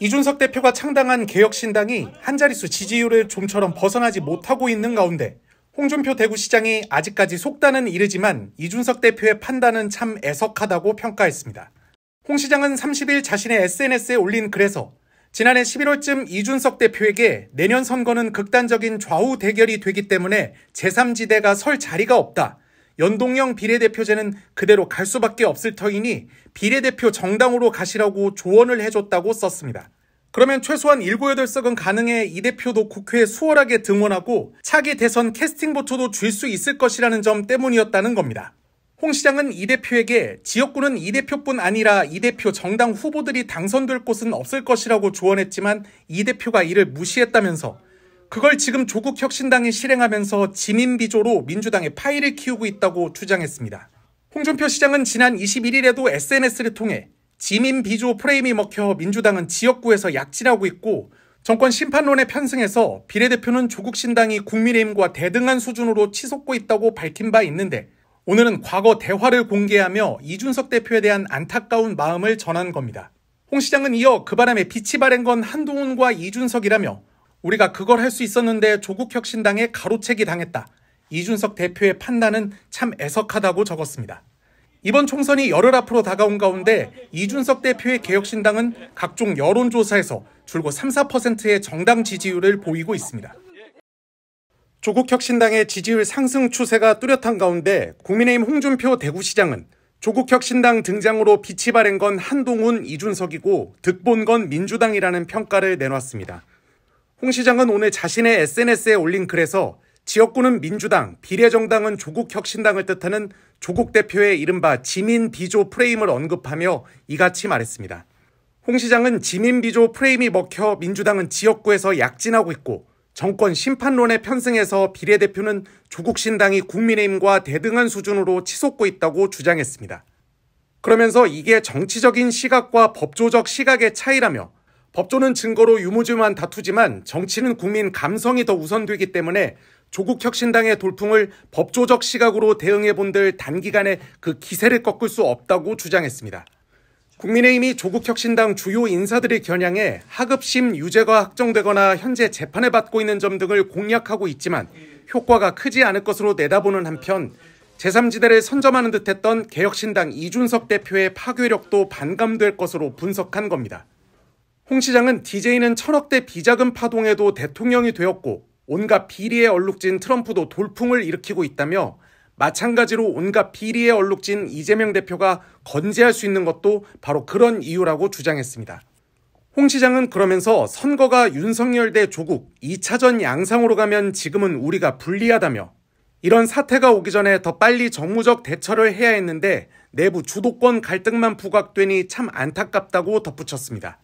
이준석 대표가 창당한 개혁신당이 한자릿수 지지율을 좀처럼 벗어나지 못하고 있는 가운데 홍준표 대구시장이 아직까지 속단은 이르지만 이준석 대표의 판단은 참 애석하다고 평가했습니다. 홍 시장은 30일 자신의 SNS에 올린 글에서 지난해 11월쯤 이준석 대표에게 내년 선거는 극단적인 좌우 대결이 되기 때문에 제3지대가 설 자리가 없다. 연동형 비례대표제는 그대로 갈 수밖에 없을 터이니 비례대표 정당으로 가시라고 조언을 해줬다고 썼습니다. 그러면 최소한 7, 8석은 가능해 이 대표도 국회에 수월하게 등원하고 차기 대선 캐스팅 보트도 줄 수 있을 것이라는 점 때문이었다는 겁니다. 홍 시장은 이 대표에게 지역구는 이 대표뿐 아니라 이 대표 정당 후보들이 당선될 곳은 없을 것이라고 조언했지만 이 대표가 이를 무시했다면서 그걸 지금 조국혁신당이 실행하면서 지민비조로 민주당의 파이를 키우고 있다고 주장했습니다. 홍준표 시장은 지난 21일에도 SNS를 통해 지민비조 프레임이 먹혀 민주당은 지역구에서 약진하고 있고 정권 심판론에 편승해서 비례대표는 조국신당이 국민의힘과 대등한 수준으로 치솟고 있다고 밝힌 바 있는데 오늘은 과거 대화를 공개하며 이준석 대표에 대한 안타까운 마음을 전한 겁니다. 홍 시장은 이어 그 바람에 빛이 바랜 건 한동훈과 이준석이라며 우리가 그걸 할 수 있었는데 조국혁신당에 가로채기 당했다. 이준석 대표의 판단은 참 애석하다고 적었습니다. 이번 총선이 열흘 앞으로 다가온 가운데 이준석 대표의 개혁신당은 각종 여론조사에서 줄곧 3, 4%의 정당 지지율을 보이고 있습니다. 조국혁신당의 지지율 상승 추세가 뚜렷한 가운데 국민의힘 홍준표 대구시장은 조국혁신당 등장으로 빛이 바랜 건 한동훈, 이준석이고 득본 건 민주당이라는 평가를 내놨습니다. 홍 시장은 오늘 자신의 SNS에 올린 글에서 지역구는 민주당, 비례정당은 조국혁신당을 뜻하는 조국 대표의 이른바 지민비조 프레임을 언급하며 이같이 말했습니다. 홍 시장은 지민비조 프레임이 먹혀 민주당은 지역구에서 약진하고 있고 정권 심판론에 편승해서 비례대표는 조국신당이 국민의힘과 대등한 수준으로 치솟고 있다고 주장했습니다. 그러면서 이게 정치적인 시각과 법조적 시각의 차이라며 법조는 증거로 유무죄만 다투지만 정치는 국민 감성이 더 우선되기 때문에 조국혁신당의 돌풍을 법조적 시각으로 대응해본들 단기간에 그 기세를 꺾을 수 없다고 주장했습니다. 국민의힘이 조국혁신당 주요 인사들을 겨냥해 하급심 유죄가 확정되거나 현재 재판을 받고 있는 점 등을 공략하고 있지만 효과가 크지 않을 것으로 내다보는 한편 제3지대를 선점하는 듯했던 개혁신당 이준석 대표의 파괴력도 반감될 것으로 분석한 겁니다. 홍 시장은 DJ는 천억대 비자금 파동에도 대통령이 되었고 온갖 비리에 얼룩진 트럼프도 돌풍을 일으키고 있다며 마찬가지로 온갖 비리에 얼룩진 이재명 대표가 건재할 수 있는 것도 바로 그런 이유라고 주장했습니다. 홍 시장은 그러면서 선거가 윤석열 대 조국 2차전 양상으로 가면 지금은 우리가 불리하다며 이런 사태가 오기 전에 더 빨리 정무적 대처를 해야 했는데 내부 주도권 갈등만 부각되니 참 안타깝다고 덧붙였습니다.